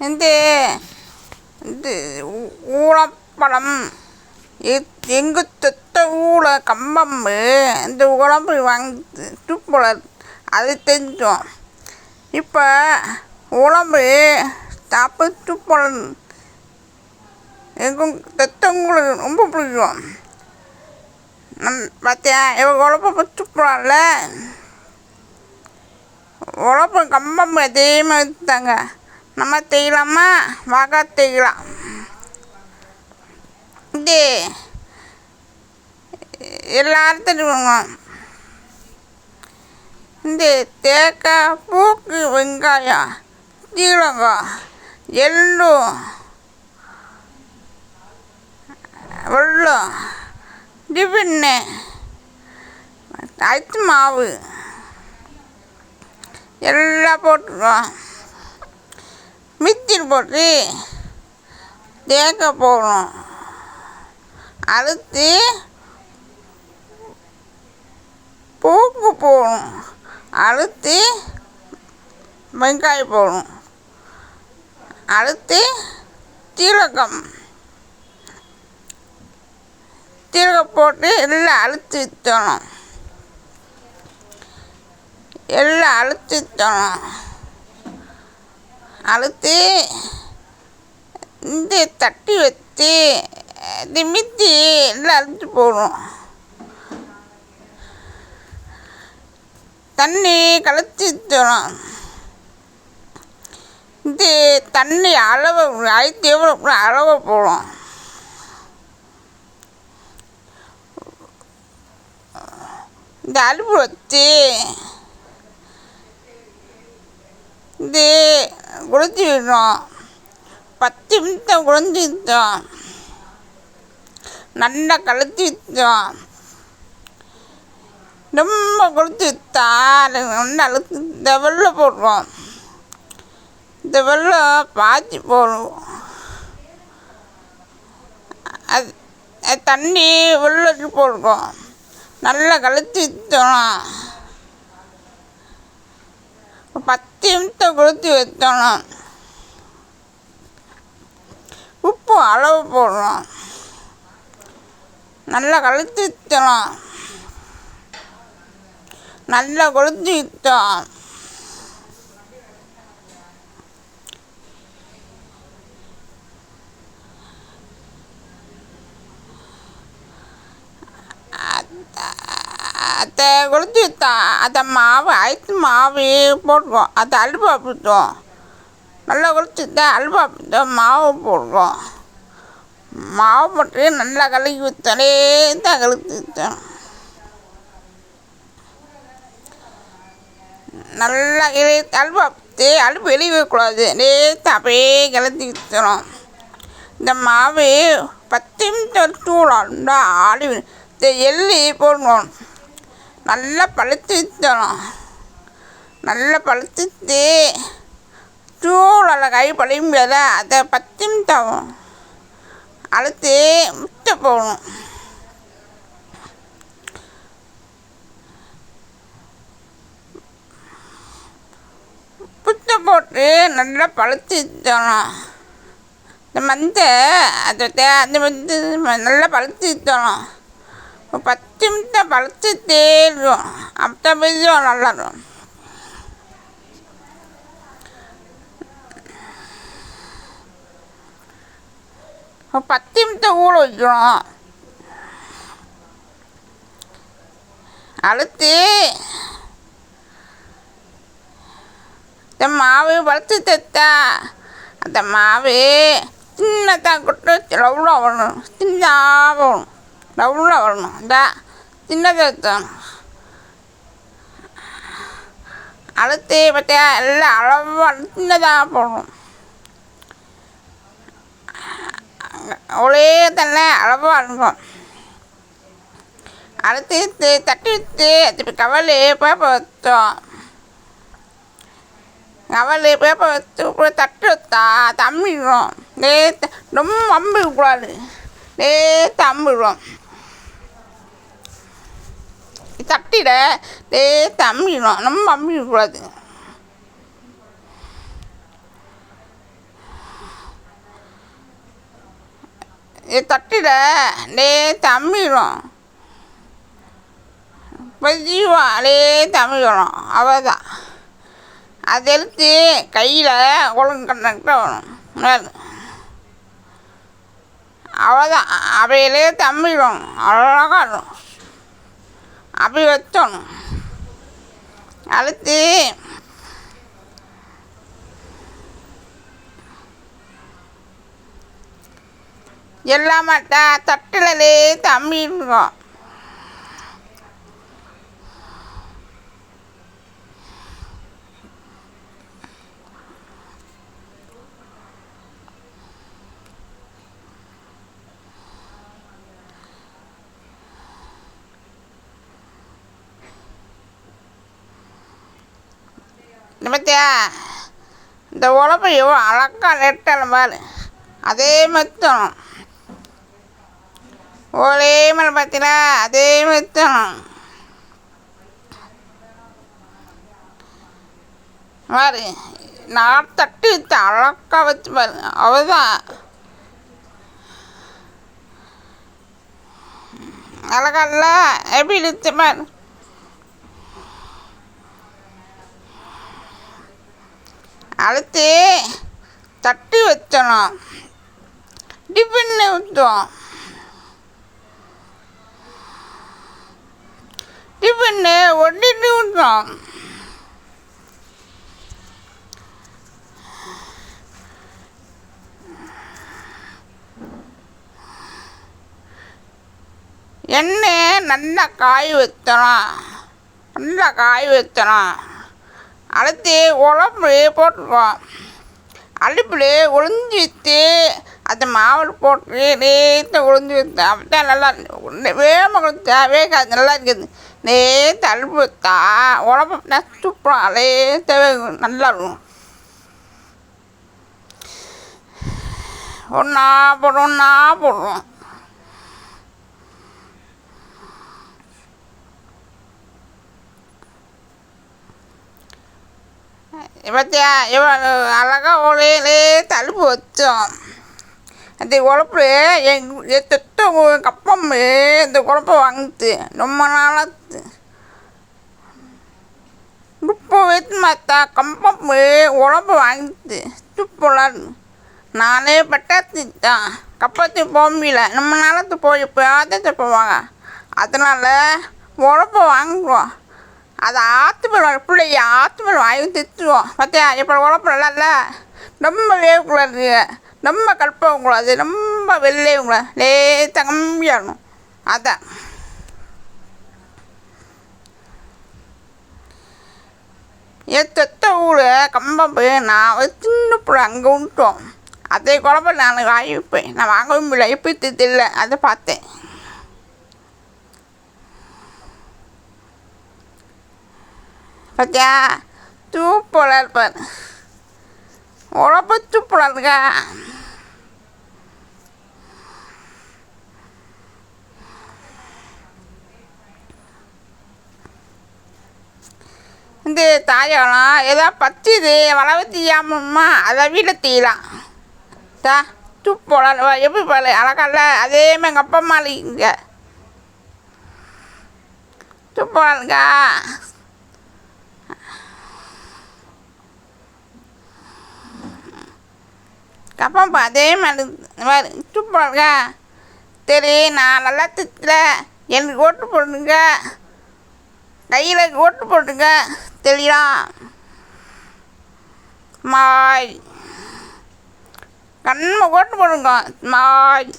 இந்த இந்த ஊழப்படம் எங்கு தொத்த ஊழ கம்பம் இந்த உடம்பு வாங்கி துப்புல அது தெரிஞ்சோம். இப்போ உடம்பு தப்பு துப்புல எங்கும் தொத்தவங்களுக்கு ரொம்ப பிடிக்கும். பார்த்தியா இவங்க உழப்ப துப்புலாம்ல உழப்பு கம்பம் அதே மாதிரி தாங்க. நம்ம செய்யலாமா வாகா செய்யலாம். இது எல்லாரும் தெரியுங்க. இந்த தேக்காய் பூக்கு வெங்காயம் சீரகம் எள்ளும் வெல்லம் டிஃபன்னு அரிசி மாவு எல்லாம் போட்டுருவோம். மிக்சியில் போட்டு தேங்காய் போடணும். அறுத்து பூக்கு போடணும். அறுத்து வெங்காயம் போடணும். அறுத்து சீரகம் போட்டு எல்லாம் அழுத்தி விற்றணும். எல்லாம் அழுத்தி விற்றணும். அழுத்தி இந்த தட்டி வச்சு மித்தி எல்லாம் அழுத்தி போடணும். தண்ணி கலத்தி விற்றணும். இந்த தண்ணி அளவு ஐத்து எவ்வளோ அளவை போடும். இந்த அடுப்பு வச்சு இந்த குழச்சி விடணும். 10 நிமிஷம் குழஞ்சி விட்டோம். நல்லா கலத்தி விட்டோம். ரொம்ப குழச்சி விட்டா நல்லா அழுத்தி இந்த வெள்ளம் போடுவோம். இந்த வெள்ளம் பாய்ச்சி போடுவோம். அது தண்ணி வெள்ளத்துக்கு போடுவோம். நல்லா கலத்தி விற்றணும். 10 நிமிஷம் கொளுத்தி வைக்கணும். உப்பு அளவு போடணும். நல்லா கலத்தி விற்றணும். நல்லா கொளுத்தி விற்றோம். அதை கொளுத்தி விற்றோம். அதை மாவு ஐஸ் மாவு போட்டுருவோம். அதை அல்வா பிடிச்சோம். நல்லா கொளுத்திட்டா அல்வா பிடிச்சோம். மாவு போடுவோம். மாவு போட்டு நல்லா கலக்கி விற்றோம். தான் கலக்கி விற்றோம். நல்லா அல்வா பிடிச்சி அலுப்பு வெளியே வைக்கக்கூடாது. லேசாக அப்படியே கிளத்தி விற்றணும். இந்த மாவு 10 நிமிஷம் சூடாக ஆடி இந்த எள்ளி போடணும். நல்லா பழுத்து விற்றணும். நல்லா பழுத்துட்டு சூடால் கை பழைய முடியாத அதை 10 நிமிஷம் அழுத்தி முட்டை போடணும். முட்டை போட்டு நல்லா பழுத்து விற்றணும். இந்த அதை அந்த நல்லா பழுத்து விற்றணும். 10 நிமிஷம் பழுத்துட்டே இருக்கும். அப்போ மெதுவாக நல்லா இருக்கும். ஒரு 10 நிமிஷம் ஊற வைக்கணும். அழுத்தி இந்த மாவு பழுத்து தத்தா அந்த மாவு சின்னதாக கொட்டு ரவுளாக வரணும். சின்னதாக வரணும். ரவுளாக வரணும். இந்த சின்னதாக வைக்கணும். அழுத்தி பார்த்தியா எல்லாம் அளவாக சின்னதாக போடணும். ஒரே தண்ணி அளவாக இருக்கும். அழுத்தி தட்டி வச்சு திருப்பி கவலி பேப்பர் வச்சோம். கவலி பேப்பர் வச்சு இப்படி தட்டி வச்சா தம்பிடும். ரொம்ப அம்பிடக்கூடாது. லேசாக அம்பிடும். தட்டிட லேசாக அம்பிடும். ரொம்ப அம்பிடக்கூடாது. தட்டில் தமிழும் பதிவாலே தமிழும் அவதான் அதை எடுத்து கையில் ஒழுங்கு கண்ணக்கிட்ட வரும் அவதான் அவையிலே தமிழும் அழகாக அப்படி வச்சணும். அடுத்து எல்லாமாட்டா தட்டிலே தமிழ் இருக்கும். பார்த்தியா இந்த உழப்பை எவ்வளோ அழகாக நெட்டணும் பாரு. அதே மாதிரி ஒரே மாதிரி பார்த்தீங்களா, அதே மாதிரி பாரு. நான் தட்டி வச்சு அழகாக வச்சு பாரு. அவ்வளோதான் அழகால எப்படி இழுத்து பாரு. அடுத்து தட்டி வச்சணும். டிஃபன்னு ஊற்றுவோம். டிஃபன்னு ஒட்டிட்டு ஊற்றுவோம். எண்ணெய் நல்லா காய வைத்தணும். நல்லா காய வைத்தணும். அடுத்து உழம்பு போட்டுருக்கோம். அடுப்பில் உளுந்து வச்சு அந்த மாவில் போட்டு நேற்று உளுந்து வைத்தேன். அப்படித்தான் நல்லா வேகமாக கொடுத்தா வேகாது, நல்லா இருக்குது. நேற்று அடுப்பு வைத்தா உழம்பு சூப்பராக லேசாக நல்லா இருக்கும். ஒன்றா போடுவோம். பார்த்தியா எவ்வளோ அழகாக ஒலையிலே தடுப்பு வச்சோம். அந்த உழப்பு எத்த கப்பம் இந்த குழப்ப வாங்கிட்டு ரொம்ப நாளாச்சு. துப்பு வைத்து மாத்தா கம்பம் உழப்பு வாங்கிட்டு துப்புலாம் நானே பட்டாத்திட்டான். கப்பத்து போக முடியல, நம்ம நாளத்து போய் எப்போயாவது போவாங்க. அதனால் உழப்ப வாங்குவோம். அதை ஆற்றுமல் பிள்ளைய ஆற்றுமல் வாங்கி திட்டுவோம். பார்த்தியா இப்போ உழப்பு நல்லா ரொம்ப வேகக்கூடாது, ரொம்ப கலப்பக்கூடாது, ரொம்ப வெள்ளையும் கூடாது, லேசாக கம்மியாகணும். அதான் என் சொத்த ஊர் கம்பம் நான் சின்ன பிள்ளை அங்கே விட்டோம். அதே குழப்பம் நான் வாங்கி வைப்பேன். நான் வாங்கவும் இல்லை, எப்படி திட்டில்லை அதை பார்த்தேன். பார்த்தியா சூப்பராக இருப்பார். உழப்பு சூப்பராக இருக்கா. இந்த தாயகம் ஏதாவது பச்சுது வளவு தீயாமம்மா அதை வீட்டில் தீயலாம். சூப்பராக எப்படி பாரு அழகால. அதேமாதிரி எங்கள் அப்பா அம்மா இங்கே சூப்பராக இருக்கா. கப்பம்பா அதே மாதிரி சூப்பராக இருக்கா. சரி நான் நல்லா திட்டல, எனக்கு ஓட்டு போடுங்க, கையில் ஓட்டு போட்டுங்க தெரியா. மாய் கண்மை ஓட்டு போடுங்க மாய்.